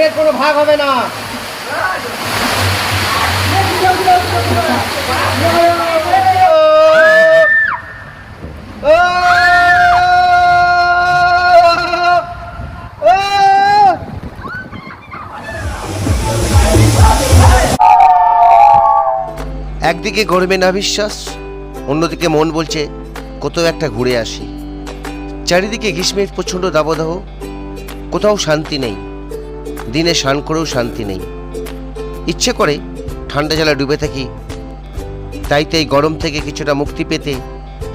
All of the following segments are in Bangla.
এর কোনো ভাগ হবে না। একদিকে গরমে না বিশ্বাস, অন্যদিকে মন বলছে কোথাও একটা ঘুরে আসি। চারিদিকে গ্রীষ্মের প্রচণ্ড দাবদাহ, কোথাও শান্তি নেই, দিনে স্নান করেও শান্তি নেই। ইচ্ছে করে ঠান্ডা জলে ডুবে থাকি, তাই গরম থেকে কিছুটা মুক্তি পেতে,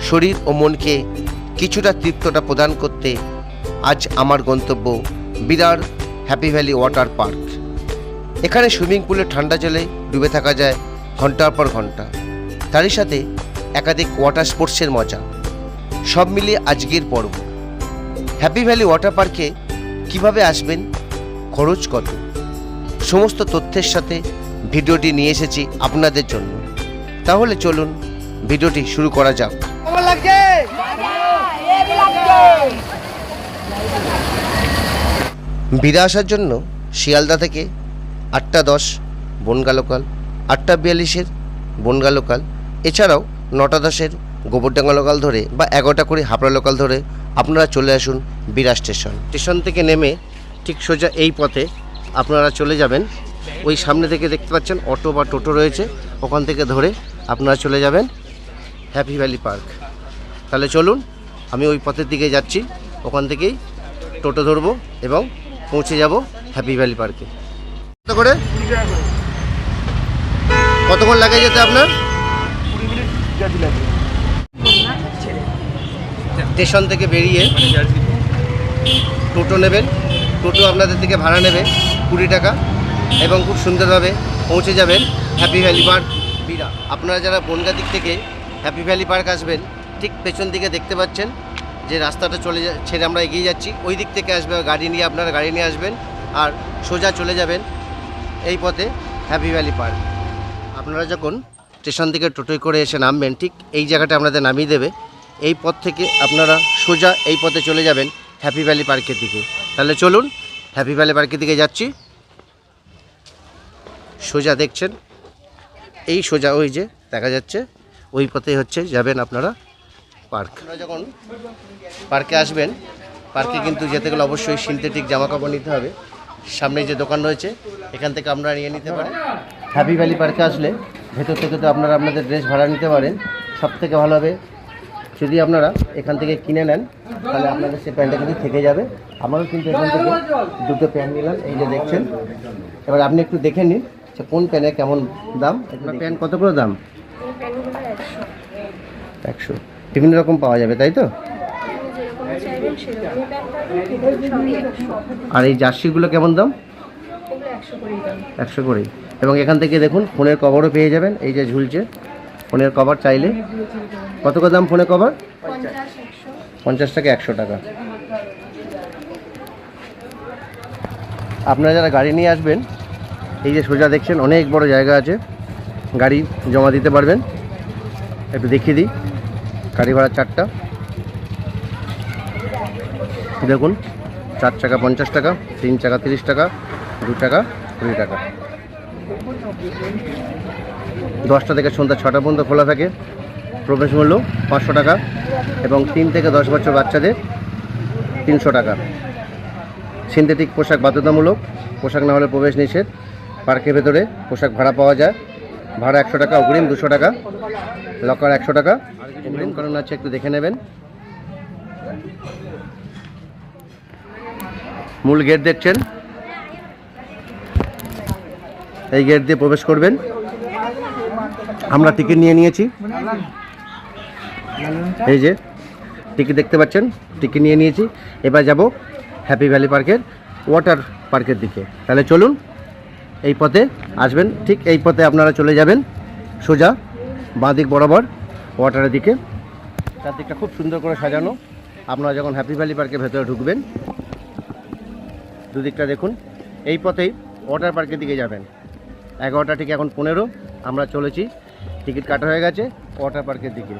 শরীর ও মনকে কিছুটা তৃপ্ততা প্রদান করতে আজ আমার গন্তব্য বিরার হ্যাপি ভ্যালি ওয়াটার পার্ক। এখানে সুইমিং পুলে ঠান্ডা জলে ডুবে থাকা যায় ঘন্টার পর ঘন্টা, তারই সাথে একাধিক ওয়াটার স্পোর্টসের মজা, সব মিলিয়ে আজকের পর্ব। হ্যাপি ভ্যালি ওয়াটার পার্কে কীভাবে আসবেন, খরচ কত, সমস্ত তথ্যের সাথে ভিডিওটি নিয়ে এসেছি আপনাদের জন্য। তাহলে চলুন ভিডিওটি শুরু করা যাক। কেমন লাগছে? বিরা আসার জন্য শিয়ালদা থেকে 8:10 বনগা লোকাল, 8:42 বনগা লোকাল, এছাড়াও 9:10 গোবরডাঙ্গা লোকাল ধরে বা 11টা করে হাবড়া লোকাল ধরে আপনারা চলে আসুন বিরা স্টেশন থেকে নেমে ঠিক সোজা এই পথে আপনারা চলে যাবেন। ওই সামনে থেকে দেখতে পাচ্ছেন অটো বা টোটো রয়েছে, ওখান থেকে ধরে আপনারা চলে যাবেন হ্যাপি ভ্যালি পার্ক। তাহলে চলুন, আমি ওই পথের দিকে যাচ্ছি, ওখান থেকেই টোটো ধরবো এবং পৌঁছে যাব হ্যাপি ভ্যালি পার্কে। কত করে, কতক্ষণ লাগে যেতে আপনার? 20 মিনিট জার্নি লাগে। স্টেশন থেকে বেরিয়ে টোটো নেবেন, টোটো আপনাদের থেকে ভাড়া নেবে 20 টাকা এবং খুব সুন্দরভাবে পৌঁছে যাবেন হ্যাপি ভ্যালি পার্ক বিরা। আপনারা যারা বনগা দিক থেকে হ্যাপি ভ্যালি পার্ক আসবেন, ঠিক পেছন দিকে দেখতে পাচ্ছেন যে রাস্তাটা ছেড়ে আমরা এগিয়ে যাচ্ছি, ওই দিক থেকে আসবে গাড়ি নিয়ে, আপনারা গাড়ি নিয়ে আসবেন আর সোজা চলে যাবেন এই পথে হ্যাপি ভ্যালি পার্ক। আপনারা যখন স্টেশন থেকে টোটোয় করে এসে নামবেন, ঠিক এই জায়গাটা আপনাদের নামিয়ে দেবে। এই পথ থেকে আপনারা সোজা এই পথে চলে যাবেন হ্যাপি ভ্যালি পার্কের দিকে। তাহলে চলুন, হ্যাপি ভ্যালি পার্কের দিকে যাচ্ছি। সোজা দেখছেন, এই সোজা ওই যে দেখা যাচ্ছে, ওই পথে হচ্ছে যাবেন আপনারা পার্ক। আপনারা যখন পার্কে আসবেন, পার্কে কিন্তু যেতে গেলে অবশ্যই সিনথেটিক জামাকাপড় নিতে হবে। সামনে যে দোকান রয়েছে এখান থেকে আপনারা নিয়ে নিতে পারেন। হ্যাপি ভ্যালি পার্কে আসলে ভেতর থেকে তো আপনারা আপনাদের ড্রেস ভাড়া নিতে পারেন। সব থেকে ভালো হবে যদি আপনারা এখান থেকে কিনে নেন, তাহলে আপনাদের সে প্যান্টটা কিন্তু থেকে যাবে। আমারও কিন্তু এখান থেকে দুটো প্যান্ট নিলাম, এই যে দেখছেন। এবার আপনি একটু দেখে নিন যে কোন প্যান্টের কেমন দাম। প্যান্ট কত করে দাম? 100। বিভিন্ন রকম পাওয়া যাবে, তাই তো? আর এই জার্সিগুলো কেমন দাম? 100 করেই। এবং এখান থেকে দেখুন ফোনের কভারও পেয়ে যাবেন, এই যে ঝুলছে ফোনের কভার। চাইলে কত করে দাম ফোনের কভার? 50 টাকা, 100 টাকা। আপনারা যারা গাড়ি নিয়ে আসবেন, এই যে সোজা দেখছেন অনেক বড় জায়গা আছে, গাড়ি জমা দিতে পারবেন। একটু দেখিয়ে দিই, গাড়ি ভাড়া 4টা। দেখুন 4 চাকা 50 টাকা, 3 চাকা 30 টাকা, 2 টাকা 20 টাকা। 10টা থেকে সন্ধ্যা 6টা পর্যন্ত খোলা থাকে। প্রবেশ মূল্য 500 টাকা এবং 3 থেকে 10 বছর বাচ্চাদের 300 টাকা। সিনথেটিক পোশাক বাধ্যতামূলক, পোশাক না হলে প্রবেশ নিষেধ। পার্কের ভেতরে পোশাক ভাড়া পাওয়া যায়, ভাড়া 100 টাকা, অগ্রিম 200 টাকা, লকার 100 টাকা। আর কিছু নিয়ম কারণ আছে, একটু দেখে নেবেন। মূল গেট দেখছেন, এই গেট দিয়ে প্রবেশ করবেন। আমরা টিকিট নিয়ে নিয়েছি, এই যে টিকিট দেখতে পাচ্ছেন, টিকিট নিয়ে নিয়েছি। এবার যাব হ্যাপি ভ্যালি পার্কের ওয়াটার পার্কের দিকে। তাহলে চলুন, এই পথে আসবেন, ঠিক এই পথে আপনারা চলে যাবেন সোজা বাঁ দিক বরাবর ওয়াটারের দিকে। চারদিকটা খুব সুন্দর করে সাজানো। আপনারা যখন হ্যাপি ভ্যালি পার্কের ভেতরে ঢুকবেন, দুদিকটা দেখুন, এই পথেই ওয়াটার পার্কের দিকে যাবেন। 11টা ঠিক এখন 15, আমরা চলেছি, টিকিট কাটা হয়ে গেছে ওয়াটার পার্কের দিকে।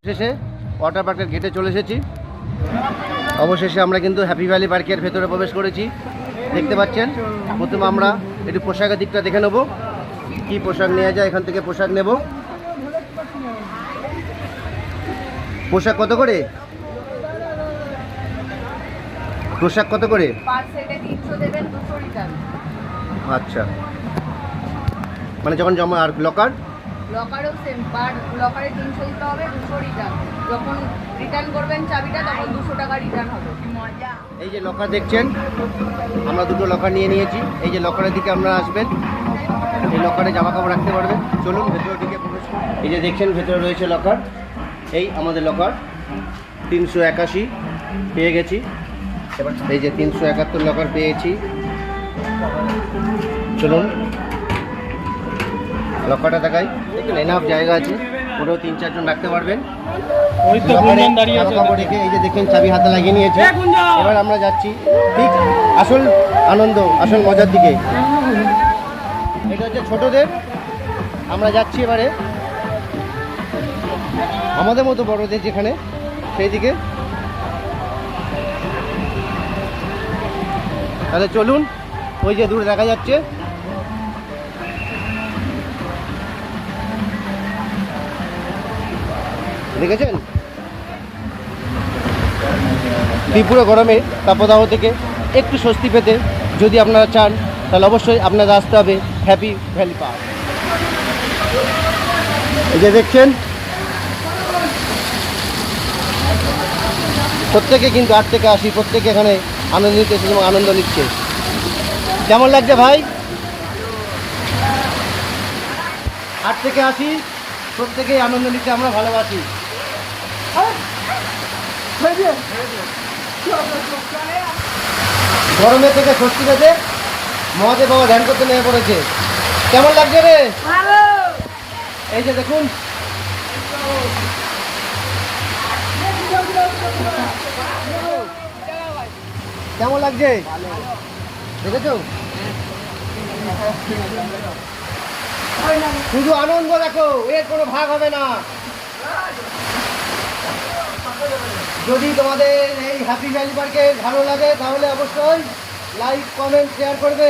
শেষে ওয়াটার পার্কের গেটে চলে এসেছি। অবশেষে আমরা কিন্তু হ্যাপি ভ্যালি পার্কের ভেতরে প্রবেশ করেছি। দেখতে পাচ্ছেন, প্রথমে আমরা একটু পোশাকের দিকটা দেখে নেব, কি পোশাক নেওয়া যায়। এখান থেকে পোশাক নেব। পোশাক কত করে? পোশাক কত করে? পার সেটে 300 দেবেন, 200 রিটার্ন। আচ্ছা, মানে যখন জমা। আর লকার? লকারও সেম, পার লকারে 300 দিতে হবে, 200 রিটার্ন। যখন রিটার্ন করবেন চাবিটা তখন 200 টাকা রিটার্ন হবে। কি মজা! এই যে লকার দেখছেন, আমরা দুটো লকার নিয়ে নিয়েছি। এই যে লকারের দিকে আপনারা আসবেন, এই লকারে জামা কাপড় রাখতে পারবেন। চলুন ভেতরের দিকে প্রবেশ করুন। এই যে দেখছেন, ভেতরে রয়েছে লকার। এই আমাদের লকার 381 পেয়ে গেছি। এবার এই যে 371 লকার পেয়েছি। চলুন লকারটা দেখাই। দেখুন এনাফ জায়গা আছে, ওটাও 3-4 জন রাখতে পারবেন। জামা কাপড় রেখে এই যে দেখেন চাবি হাতে লাগিয়ে নিয়েছে। এবার আমরা যাচ্ছি ঠিক আসল আনন্দ, আসল মজার দিকে। এটা হচ্ছে ছোটদের। আমরা যাচ্ছি এবারে আমাদের মতো বড়দের যেখানে, সেই দিকে। তাহলে চলুন, ওই যে দূরে দেখা যাচ্ছে। দেখেছেন, ত্রিপুরা গরমে তাপদাহ থেকে একটু স্বস্তি পেতে যদি আপনারা চান, তাহলে অবশ্যই আপনাদের আসতে হবে হ্যাপি ভ্যালি পার্ক। এই যে দেখছেন, প্রত্যেকে কিন্তু 8 থেকে 80 প্রত্যেকে এখানে আনন্দ নিতেছে এবং আনন্দ নিচ্ছে। কেমন লাগছে ভাই? 8 থেকে 80 প্রত্যেকেই আনন্দ নিতে আমরা ভালোবাসি। গরমে থেকে স্বস্তি পেতে মহাদেব বাবা ধ্যান করতে নেমে পড়েছে। কেমন লাগছে রে? এই যে দেখুন, কেমন লাগছে দেখেছো? শুধু আনন্দ দেখো, এর কোনো ভাগ হবে না। যদি তোমাদের এই হ্যাপি ভ্যালি পার্কে ভালো লাগে তাহলে অবশ্যই লাইক, কমেন্ট, শেয়ার করবে,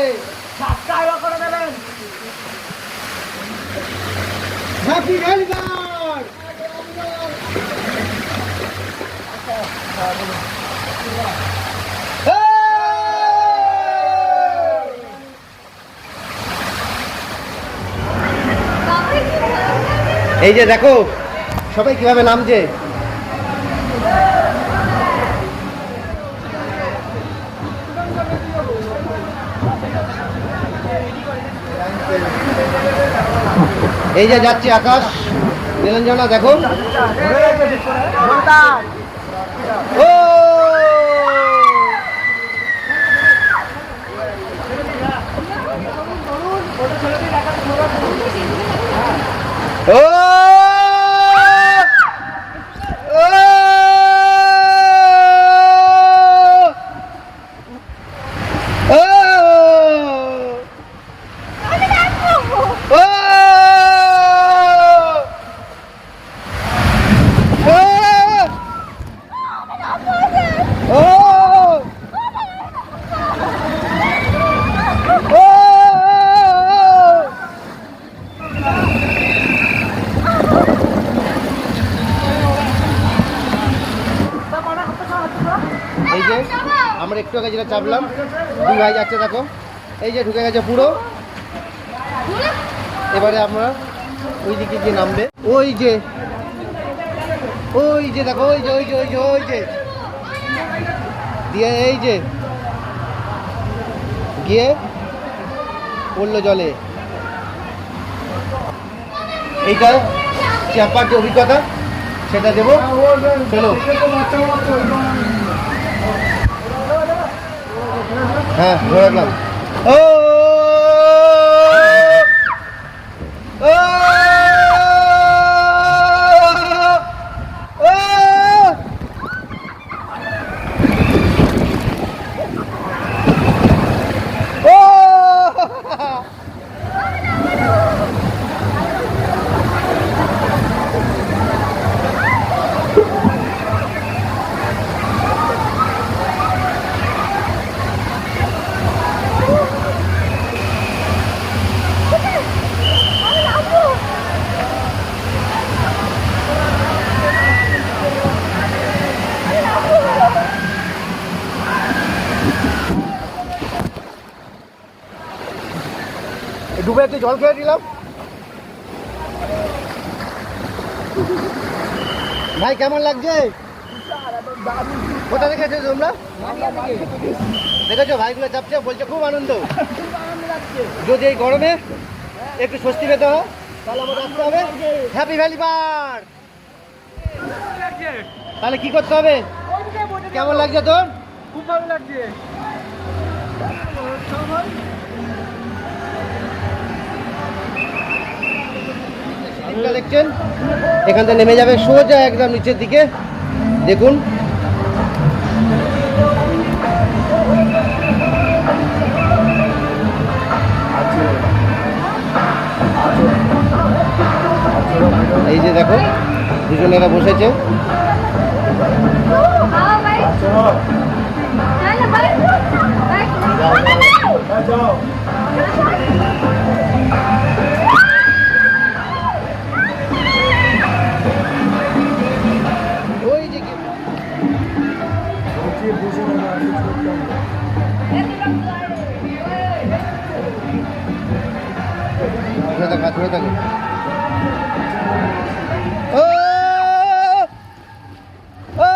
সাবস্ক্রাইব করে দেবেন। Happy valley park. এই যে দেখো সবাই কিভাবে নামছে। এই যে যাচ্ছে আকাশ নীলাঞ্জনা, দেখো। ও ও এই যে আমরা একটু আগে যেটা চাপলাম, 2 ভাই যাচ্ছে দেখো। এই যে ঢুকে গেছে পুরো। এবারে আমরা ওই দিকে গিয়ে নামবে। ওই যে দেখো, ওই যে দিয়ে এই যে গিয়ে পড়লো জলে। এইটা চাপার যে অভিজ্ঞতা সেটা দেবো। চলো। হ্যাঁ, ধরে রাখলাম। ও একটু জল খেয়ে দিলাম। ভাই কেমন লাগছে? কোথা থেকে এসেছো তোমরা? দেখেছো ভাইগুলো চাপছে, বলছে খুব আনন্দ। যদি এই গরমে একটু স্বস্তি পেতে হয় তাহলে আমাদের আসতে হবে হ্যাপি ভ্যালি পার্ক। তাহলে কি করতে হবে? কেমন লাগছে তোর? খুব ভালো লাগছে। সিঁড়িটা দেখছেন, এখান থেকে নেমে যাবে সোজা একদম নিচের দিকে। দেখুন এই যে দেখো দুজনেরা বসেছে। ওই যে কি ধরে থাকে ও ও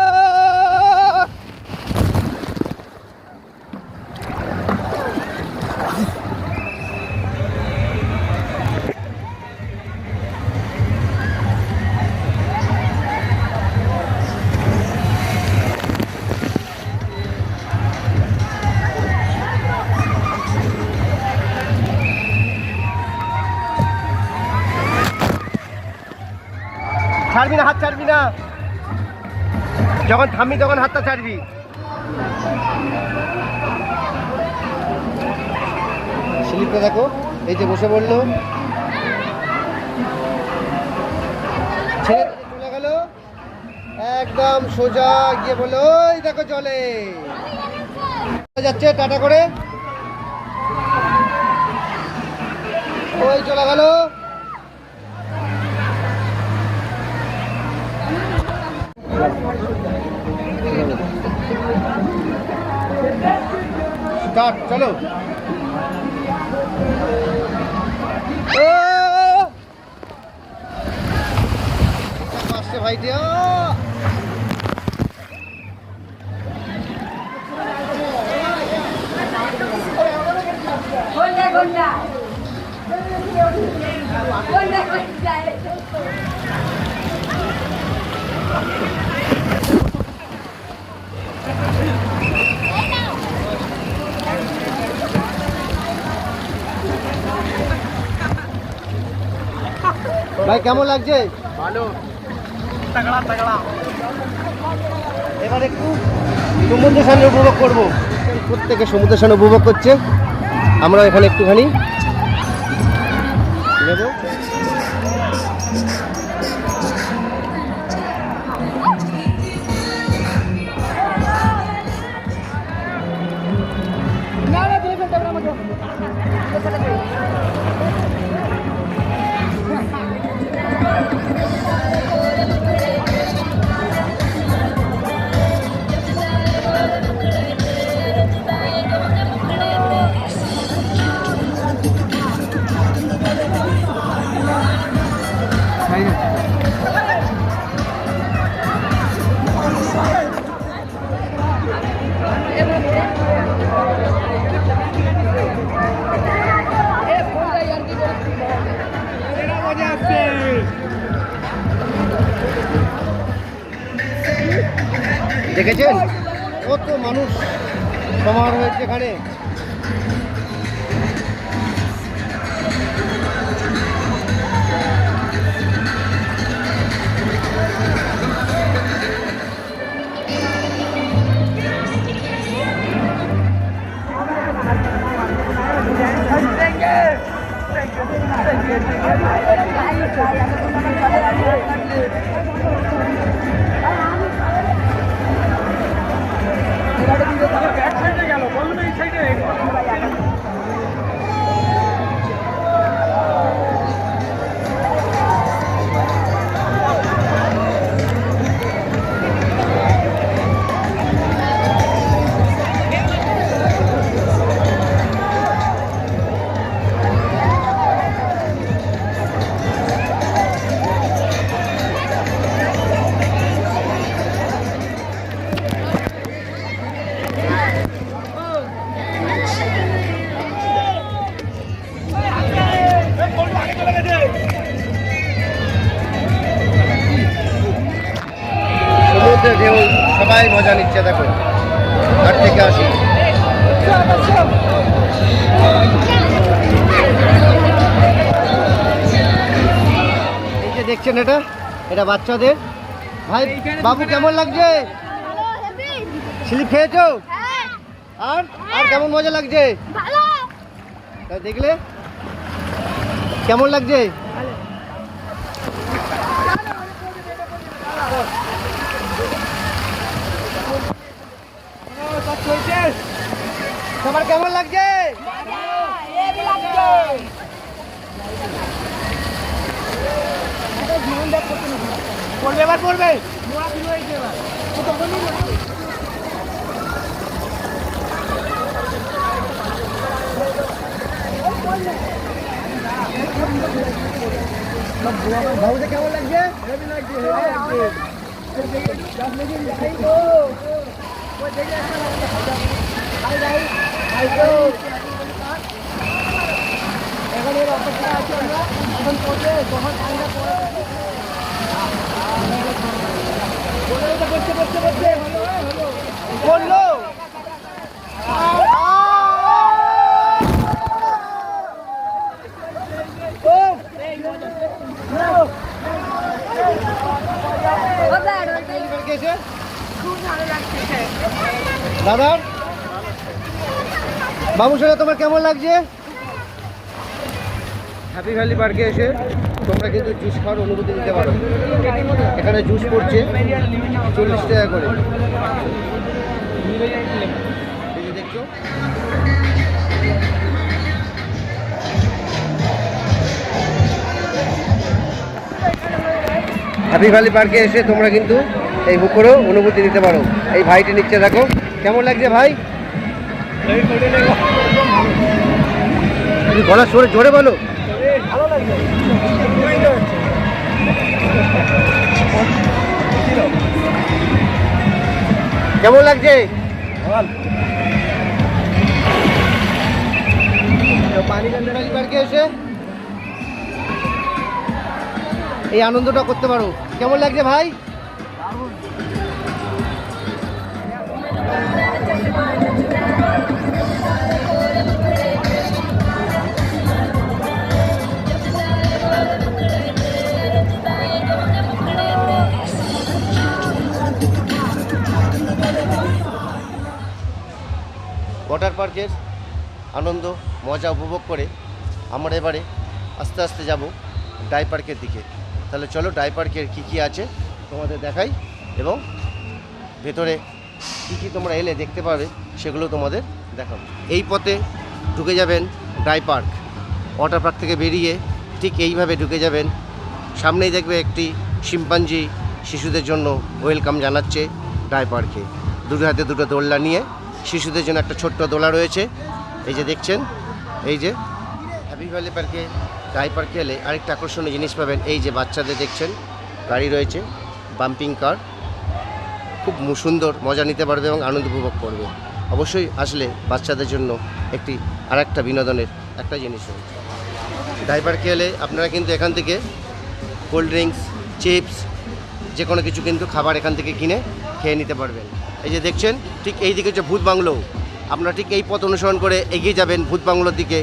ছাড়বি না, হাত ছাড়বি না। যখন থামবি তখন হাতটা ছাড়বি। স্লিপটা দেখো, এই যে বসে পড়লো, ছেড়ে চলে গেল একদম সোজা গিয়ে বললো ওই দেখো চলে যাচ্ছে টাটা করে। ওই চলে গেল। স্টার্ট, চলো। আসছে ভাইটি। ভাই কেমন লাগছে? ভালো, তাগড়া তাগড়া। এবার একটু সমুদ্রের সামনে উপভোগ করবো। প্রত্যেকে সমুদ্রের সামনে উপভোগ করছে, আমরা এখানে একটুখানি নেব। দেখেছেন কত মানুষ সমার হয়েছে এখানে। সবাই মজা নিচ্ছে দেখো, ঘাট থেকে আসি। এই যে দেখছেন এটা বাচ্চাদের। ভাই বাবু কেমন লাগছে? স্লিপ খেয়েছো? আর আর কেমন মজা লাগছে? দেখলে কেমন লাগছে? সবার কেমন লাগছে? পড়বে এবার পড়বে। বাবুদের কেমন লাগছে? এখন এর অপেক্ষা আছে আমরা, এখন পড়বে যখন ঠান্ডা পড়ে বললো দাদা বাবুর সাথে তোমার কেমন লাগছে? হ্যাপি ভ্যালি পার্কে এসে তোমরা কিন্তু জুস খাওয়ার অনুভূতি নিতে পারো। এখানে জুস পড়ছে 40 টাকা করে। এই যে দেখছো হ্যাপি ভ্যালি পার্কে এসে তোমরা কিন্তু এই পুকুরেও অনুভূতি নিতে পারো। এই ভাইটি নিচ্ছে দেখো, কেমন লাগছে ভাই? গলা সরে জোরে বলো। ভালো লাগছে। কেমন লাগছে? পানিকান্দি পার্কে এসে এই আনন্দটা করতে পারো। কেমন লাগছে ভাই? ওয়াটার পার্কের আনন্দ মজা উপভোগ করে আমরা এবারে আস্তে আস্তে যাব ডাই পার্কের দিকে। তাহলে চলো ডাই পার্কের কী কী আছে তোমাদের দেখাই এবং ভেতরে কী কী তোমরা এলে দেখতে পাবে সেগুলো তোমাদের দেখাবো। এই পথে ঢুকে যাবেন ডাই পার্ক। ওয়াটার পার্ক থেকে বেরিয়ে ঠিক এইভাবে ঢুকে যাবেন, সামনেই দেখবে একটি শিম্পাঞ্জি শিশুদের জন্য ওয়েলকাম জানাচ্ছে ডাই পার্কে। দুটো হাতে দুটো দোলনা নিয়ে শিশুদের জন্য একটা ছোট্ট দোলা রয়েছে। এই যে দেখছেন, এই যে হ্যাপি ভ্যালি পার্কে ডাই পার্কে এলে আরেকটা আকর্ষণীয় জিনিস পাবেন। এই যে বাচ্চাদের দেখছেন গাড়ি রয়েছে, বাম্পিং কার, খুব সুন্দর মজা নিতে পারবে এবং আনন্দ উপভোগ করবে। অবশ্যই আসলে বাচ্চাদের জন্য একটি আরেকটা বিনোদনের একটা জিনিস রয়েছে। ডাই পার্কে এলে আপনারা কিন্তু এখান থেকে কোল্ড ড্রিঙ্কস, চিপস, যে কোনো কিছু কিন্তু খাবার এখান থেকে কিনে খেয়ে নিতে পারবেন। এই যে দেখছেন ঠিক এই দিকে হচ্ছে ভূত বাংলো। আপনারা ঠিক এই পথ অনুসরণ করে এগিয়ে যাবেন ভূত বাংলোর দিকে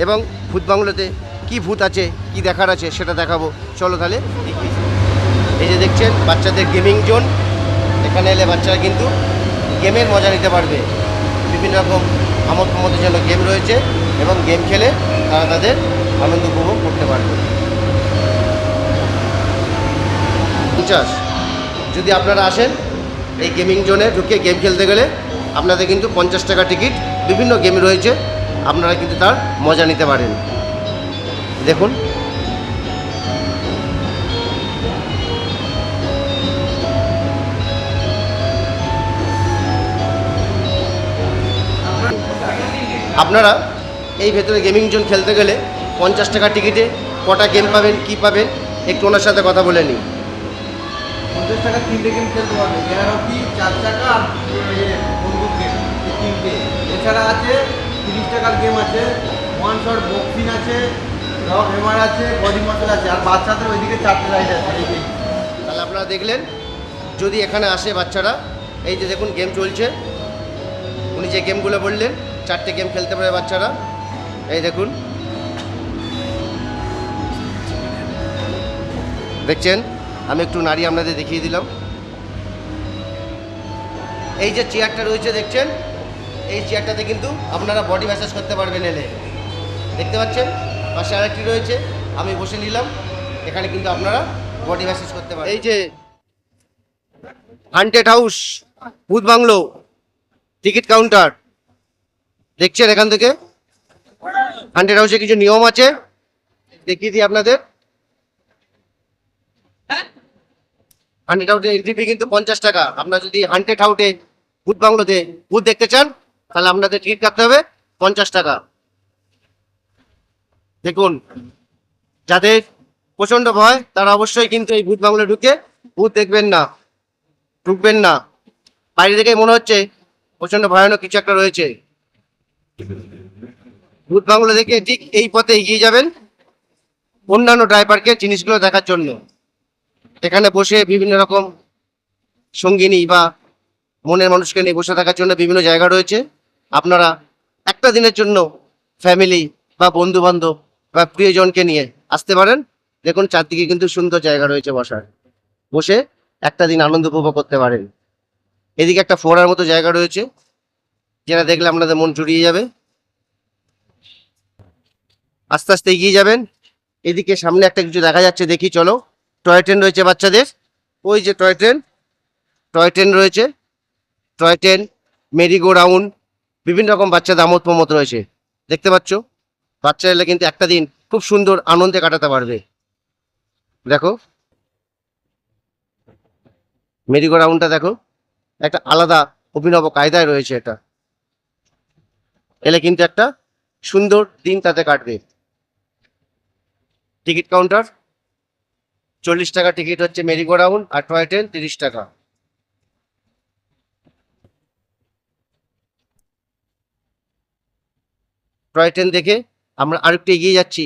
এবং ভূত বাংলোতে কি ভূত আছে, কি দেখার আছে সেটা দেখাবো। চলো তাহলে দেখিয়ে। এই যে দেখছেন বাচ্চাদের গেমিং জোন। এখানে এলে বাচ্চারা কিন্তু গেমের মজা নিতে পারবে। বিভিন্ন রকম আমোদ প্রমোদের জন্য গেম রয়েছে এবং গেম খেলে তারা তাদের আনন্দ উপভোগ করতে পারবে। 50 যদি আপনারা আসেন এই গেমিং জোনে ঢুকে গেম খেলতে গেলে আপনাদের কিন্তু 50 টাকা টিকিট। বিভিন্ন গেম রয়েছে, আপনারা কিন্তু তার মজা নিতে পারেন। দেখুন আপনারা এই ভেতরে গেমিং জোন খেলতে গেলে 50 টাকা টিকিটে কটা গেম পাবেন, কি পাবেন একটু ওনার সাথে কথা বলে নিই। 50 টাকা 3টে গেম খেলতে পারবে। গ্যারারকি 4 টাকা আর বন্দুক গেম 3টে। এছাড়া আছে 30 টাকার গেম আছে, ওয়ান শট বক্সিং আছে, রক হেমার আছে, বডি মাসেল আছে, আর বাচ্চাদের ওইদিকে 4টে রাইড আছে। তাহলে আপনারা দেখলেন, যদি এখানে আসে বাচ্চারা এই যে দেখুন গেম চলছে, উনি যে গেমগুলো বললেন 4টে গেম খেলতে পারে বাচ্চারা। এই দেখুন, দেখছেন, আমি একটু নাড়ি আপনাদের দেখিয়ে দিলাম। এই যে চেয়ারটা রয়েছে দেখছেন, এই চেয়ারটাতে কিন্তু আপনারা বডি ম্যাসাজ করতে পারবেন এলে। দেখতে পাচ্ছেন পাশে আরেকটি রয়েছে, আমি বসে নিলাম, এখানে কিন্তু আপনারা বডি ম্যাসাজ করতে পারেন। এই যে হান্টেড হাউস ভূত বাংলো টিকিট কাউন্টার দেখছেন, এখান থেকে হান্টেড হাউসে কিছু নিয়ম আছে, দেখিয়ে দিই আপনাদের। হান্টেড হাউসে এন্ট্রি ফি কিন্তু 50 টাকা। আপনারা যদি হান্টেড হাউসে ভূত বাংলোতে ভূত দেখতে চান তাহলে আপনাদের টিকিট কাটতে হবে 50 টাকা। দেখুন, যাদের প্রচন্ড ভয় তারা অবশ্যই কিন্তু এই ভূত বাংলো ঢুকে ভূত দেখবেন না, ঢুকবেন না। বাইরে থেকে মনে হচ্ছে প্রচন্ড ভয়ানক কিছু একটা রয়েছে। ভূত বাংলো দেখে ঠিক এই পথে এগিয়ে যাবেন অন্যান্য ড্রাই পার্কের জিনিসগুলো দেখার জন্য। এখানে বসে বিভিন্ন রকম সঙ্গিনী বা মনের মানুষকে নিয়ে বসে থাকার জন্য বিভিন্ন জায়গা রয়েছে। আপনারা একটা দিনের জন্য ফ্যামিলি বা বন্ধু বান্ধব বা প্রিয়জনকে নিয়ে আসতে পারেন। দেখুন চারদিকে কিন্তু সুন্দর জায়গা রয়েছে বসার, বসে একটা দিন আনন্দ উপভোগ করতে পারেন। এদিকে একটা ফোয়ারার মতো জায়গা রয়েছে, যেটা দেখলে আপনাদের মন জুড়িয়ে যাবে। আস্তে আস্তে এগিয়ে যাবেন। এদিকে সামনে একটা কিছু দেখা যাচ্ছে, দেখি চলো। টয় ট্রেন রয়েছে বাচ্চাদের, ওই যে টয় ট্রেন রয়েছে, টয় ট্রেন, মেরিগো রাউন্ড, বিভিন্ন রকম বাচ্চাদের আমোদ প্রমোদ রয়েছে। দেখতে পাচ্ছ, বাচ্চা এলে কিন্তু একটা দিন খুব সুন্দর আনন্দে কাটাতে পারবে। দেখো মেরিগো রাউন্ডটা দেখো, একটা আলাদা অভিনব কায়দায় রয়েছে। এটা এলে কিন্তু একটা সুন্দর দিন তাতে কাটবে। টিকিট কাউন্টার 40 টাকা টিকিট হচ্ছে মেরিগো রাউন্ড, আর টয় ট্রেন 30 টাকা। টয় ট্রেন দেখে আমরা আরেকটু এগিয়ে যাচ্ছি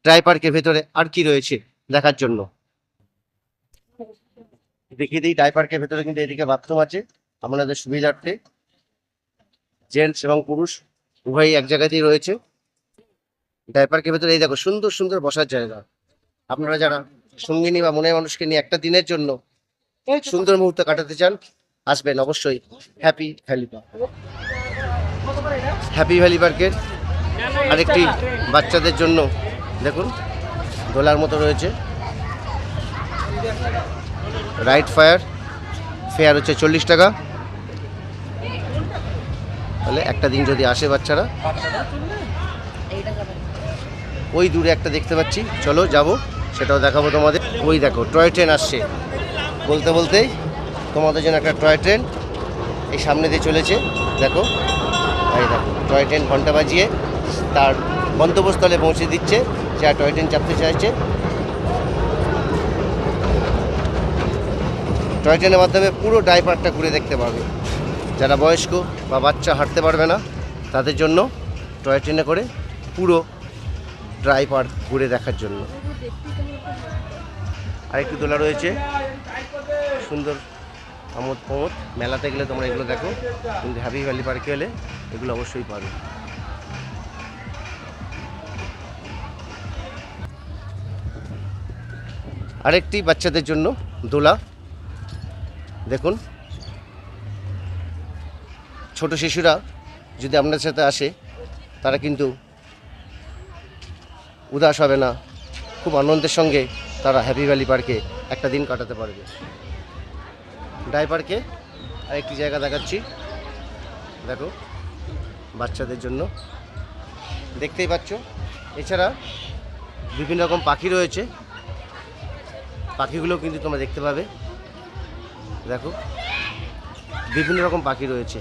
ড্রাই পার্কের ভেতরে আর কি রয়েছে দেখার জন্য। দেখিয়ে দিই, ড্রাই পার্কের ভেতরে কিন্তু এদিকে বাথরুম আছে আপনাদের সুবিধার্থে। জেন্টস এবং পুরুষ উভয়ই এক জায়গাতেই রয়েছে ড্রাই পার্কের ভেতরে। এই দেখো সুন্দর সুন্দর বসার জায়গা। আপনারা যারা সঙ্গিনী বা মনের মানুষকে নিয়ে একটা দিনের জন্য সুন্দর মুহূর্ত কাটাতে চান, আসবেন অবশ্যই happy valley park. Happy valley পার্কের আরেকটি বাচ্চাদের জন্য দেখুন দোলার মতো রয়েছে। রাইড ফেয়ার হচ্ছে 40 টাকা। তাহলে একটা দিন যদি আসে বাচ্চারা, ওই দূরে একটা দেখতে পাচ্ছি, চলো যাব, সেটাও দেখাবো তোমাদের। ওই দেখো টয় ট্রেন আসছে, বলতে বলতেই তোমাদের জন্য একটা টয় ট্রেন এই সামনে দিয়ে চলেছে। দেখো এই দেখো টয় ট্রেন ঘন্টা বাজিয়ে তার গন্তব্যস্থলে পৌঁছে দিচ্ছে যা টয় ট্রেন চাপতে চাইছে। টয় ট্রেনের মাধ্যমে পুরো ড্রাই পার্কটা ঘুরে দেখতে পারবে। যারা বয়স্ক বা বাচ্চা হাঁটতে পারবে না তাদের জন্য টয় ট্রেনে করে পুরো ড্রাই পার্ক ঘুরে দেখার জন্য। আরেকটি দোলা রয়েছে সুন্দর আমোদ প্রমোদ। মেলাতে গেলে তোমরা এগুলো দেখো, কিন্তু হ্যাপি ভ্যালি পার্কে এলে এগুলো অবশ্যই পাবে। আরেকটি বাচ্চাদের জন্য দোলা দেখুন। ছোট শিশুরা যদি আপনার সাথে আসে তারা কিন্তু উদাস হবে না, খুব আনন্দের সঙ্গে তারা হ্যাপি ভ্যালি পার্কে একটা দিন কাটাতে পারবে। ড্রাই পার্কে আরেকটি জায়গা দেখাচ্ছি, দেখো বাচ্চাদের জন্য দেখতেই পাচ্ছ। এছাড়া বিভিন্ন রকম পাখি রয়েছে, পাখিগুলো কিন্তু তোমরা দেখতে পাবে। দেখো বিভিন্ন রকম পাখি রয়েছে।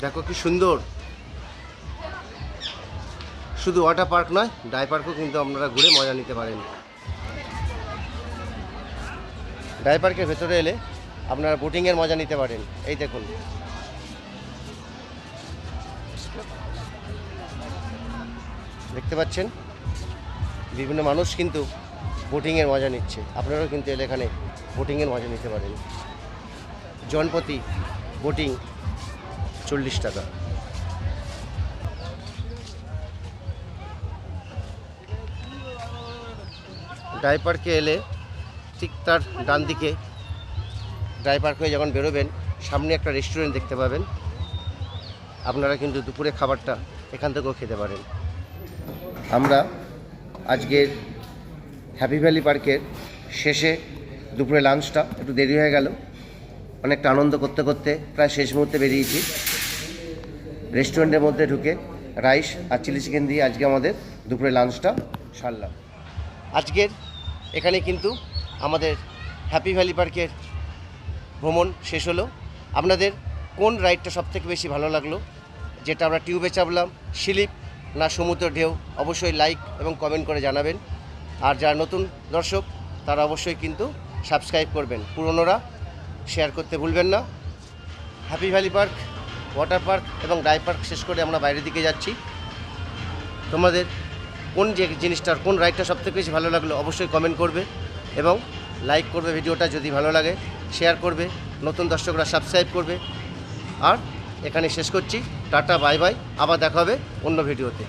দেখো কি সুন্দর। শুধু ওয়াটার পার্ক নয়, ড্রাই পার্কও কিন্তু আপনারা ঘুরে মজা নিতে পারেন। ড্রাই পার্কের ভেতরে এলে আপনারা বোটিংয়ের মজা নিতে পারেন। এই দেখুন দেখতে পাচ্ছেন বিভিন্ন মানুষ কিন্তু বোটিংয়ের মজা নিচ্ছে। আপনারাও কিন্তু এলে এখানে বোটিংয়ের মজা নিতে পারেন। জনপ্রতি বোটিং 40 টাকা। ডাই পার্কে এলে ঠিক তার ডান দিকে ডাই পার্ক হয়ে যখন বেরোবেন সামনে একটা রেস্টুরেন্ট দেখতে পাবেন। আপনারা কিন্তু দুপুরে খাবারটা এখান থেকেও খেতে পারেন। আমরা আজকের হ্যাপি ভ্যালি পার্কের শেষে দুপুরে লাঞ্চটা একটু দেরি হয়ে গেল, অনেকটা আনন্দ করতে করতে প্রায় শেষ মুহূর্তে বেরিয়েছি। রেস্টুরেন্টের মধ্যে ঢুকে রাইস আর চিলি চিকেন দিয়ে আজকে আমাদের দুপুরে লাঞ্চটা সারলাম। আজকের এখানে কিন্তু আমাদের হ্যাপি ভ্যালি পার্কের ভ্রমণ শেষ হলো। আপনাদের কোন রাইডটা সবথেকে বেশি ভালো লাগলো, যেটা আমরা টিউবে চাপলাম, স্লিপ না সমুদ্র ঢেউ, অবশ্যই লাইক এবং কমেন্ট করে জানাবেন। আর যারা নতুন দর্শক তারা অবশ্যই কিন্তু সাবস্ক্রাইব করবেন, পুরনোরা শেয়ার করতে ভুলবেন না। Happy valley park, water park এবং ডাই পার্ক শেষ করে আমরা বাইরের দিকে যাচ্ছি। তোমাদের কোন যে জিনিসটার কোন রাইডটা সবথেকে বেশি ভালো লাগলো অবশ্যই কমেন্ট করবে এবং লাইক করবে ভিডিওটা, যদি ভালো লাগে শেয়ার করবে, নতুন দর্শকরা সাবস্ক্রাইব করবে। আর এখানে শেষ করছি, টাটা বাই বাই, আবার দেখা হবে অন্য ভিডিওতে।